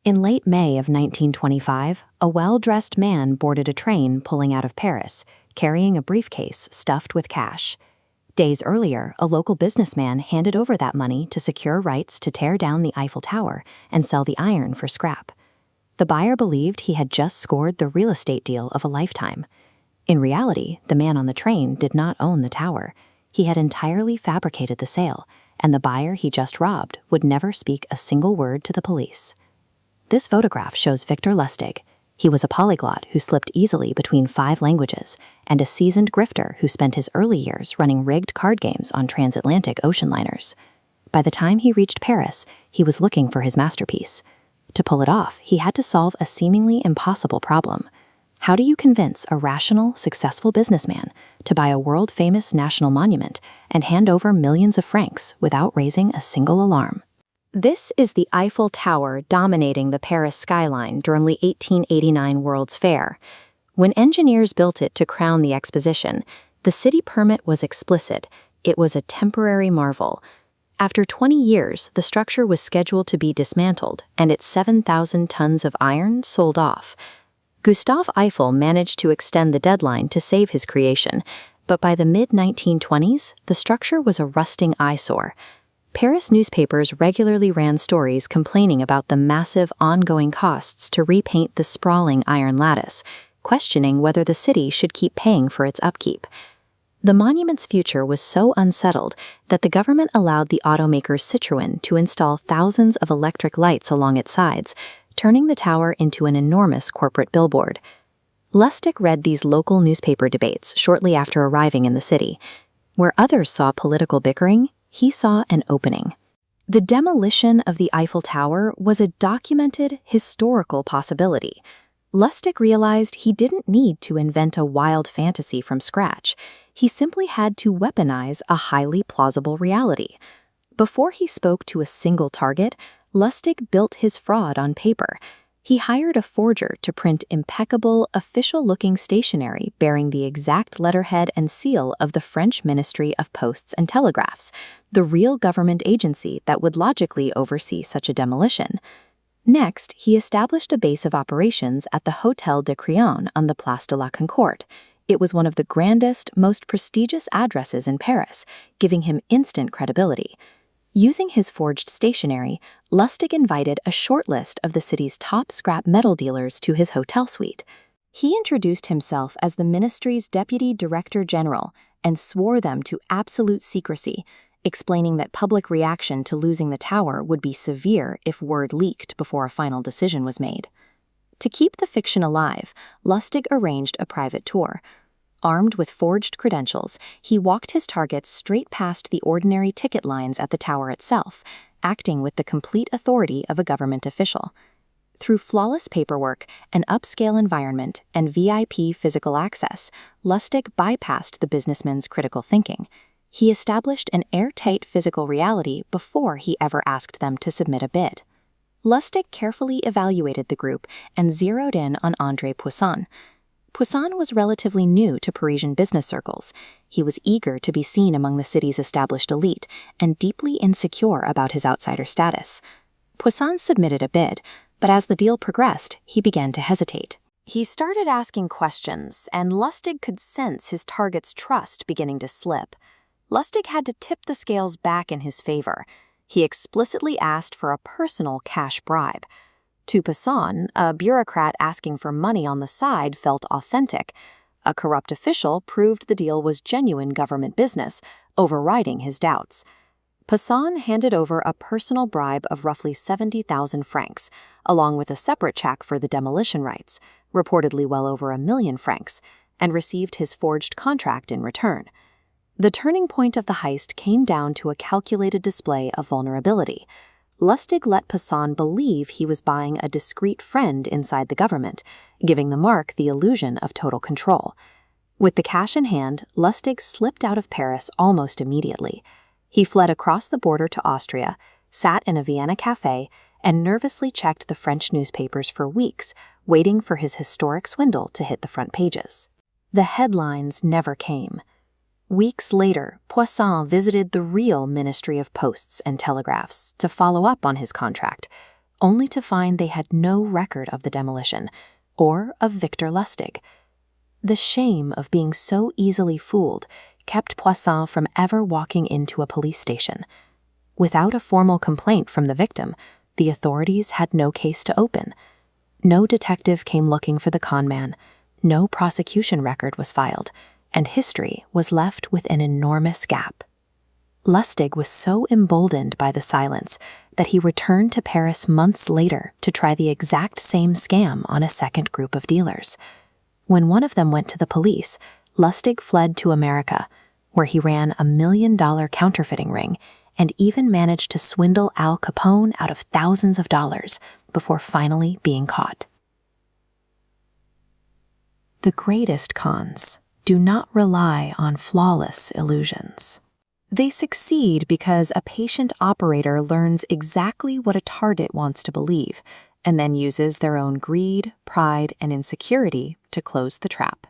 In late May of 1925, a well-dressed man boarded a train pulling out of Paris, carrying a briefcase stuffed with cash. Days earlier, a local businessman handed over that money to secure rights to tear down the Eiffel Tower and sell the iron for scrap. The buyer believed he had just scored the real estate deal of a lifetime. In reality, the man on the train did not own the tower. He had entirely fabricated the sale, and the buyer he just robbed would never speak a single word to the police. This photograph shows Victor Lustig. He was a polyglot who slipped easily between 5 languages and a seasoned grifter who spent his early years running rigged card games on transatlantic ocean liners. By the time he reached Paris, he was looking for his masterpiece. To pull it off, he had to solve a seemingly impossible problem. How do you convince a rational, successful businessman to buy a world-famous national monument and hand over millions of francs without raising a single alarm? This is the Eiffel Tower dominating the Paris skyline during the 1889 World's Fair. When engineers built it to crown the exposition, the city permit was explicit. It was a temporary marvel. After 20 years, the structure was scheduled to be dismantled and its 7,000 tons of iron sold off. Gustave Eiffel managed to extend the deadline to save his creation, but by the mid-1920s, the structure was a rusting eyesore. Paris newspapers regularly ran stories complaining about the massive ongoing costs to repaint the sprawling iron lattice, questioning whether the city should keep paying for its upkeep. The monument's future was so unsettled that the government allowed the automaker Citroën to install thousands of electric lights along its sides, turning the tower into an enormous corporate billboard. Lustig read these local newspaper debates shortly after arriving in the city. Where others saw political bickering, he saw an opening. The demolition of the Eiffel Tower was a documented, historical possibility. Lustig realized he didn't need to invent a wild fantasy from scratch. He simply had to weaponize a highly plausible reality. Before he spoke to a single target, Lustig built his fraud on paper. He hired a forger to print impeccable, official-looking stationery bearing the exact letterhead and seal of the French Ministry of Posts and Telegraphs, the real government agency that would logically oversee such a demolition. Next, he established a base of operations at the Hôtel de Crillon on the Place de la Concorde. It was one of the grandest, most prestigious addresses in Paris, giving him instant credibility. Using his forged stationery, Lustig invited a short list of the city's top scrap metal dealers to his hotel suite. He introduced himself as the ministry's deputy director general and swore them to absolute secrecy, explaining that public reaction to losing the tower would be severe if word leaked before a final decision was made. To keep the fiction alive, Lustig arranged a private tour. Armed with forged credentials, he walked his targets straight past the ordinary ticket lines at the tower itself, acting with the complete authority of a government official. Through flawless paperwork, an upscale environment, and VIP physical access, Lustig bypassed the businessman's critical thinking. He established an airtight physical reality before he ever asked them to submit a bid. Lustig carefully evaluated the group and zeroed in on André Poisson. Poisson was relatively new to Parisian business circles. He was eager to be seen among the city's established elite and deeply insecure about his outsider status. Poisson submitted a bid, but as the deal progressed, he began to hesitate. He started asking questions, and Lustig could sense his target's trust beginning to slip. Lustig had to tip the scales back in his favor. He explicitly asked for a personal cash bribe. To Poisson, a bureaucrat asking for money on the side felt authentic. A corrupt official proved the deal was genuine government business, overriding his doubts. Poisson handed over a personal bribe of roughly 70,000 francs, along with a separate check for the demolition rights, reportedly well over 1,000,000 francs, and received his forged contract in return. The turning point of the heist came down to a calculated display of vulnerability. Lustig let Poisson believe he was buying a discreet friend inside the government, giving the mark the illusion of total control. With the cash in hand, Lustig slipped out of Paris almost immediately. He fled across the border to Austria, sat in a Vienna cafe, and nervously checked the French newspapers for weeks, waiting for his historic swindle to hit the front pages. The headlines never came. Weeks later, Poisson visited the real Ministry of Posts and Telegraphs to follow up on his contract. only to find they had no record of the demolition or of Victor Lustig. The shame of being so easily fooled kept Poisson from ever walking into a police station. Without a formal complaint from the victim, the authorities had no case to open. No detective came looking for the conman, no prosecution record was filed, and history was left with an enormous gap. Lustig was so emboldened by the silence that he returned to Paris months later to try the exact same scam on a second group of dealers. When one of them went to the police, Lustig fled to America, where he ran a $1 million counterfeiting ring and even managed to swindle Al Capone out of thousands of dollars before finally being caught. The greatest cons do not rely on flawless illusions. They succeed because a patient operator learns exactly what a target wants to believe and then uses their own greed, pride, and insecurity to close the trap.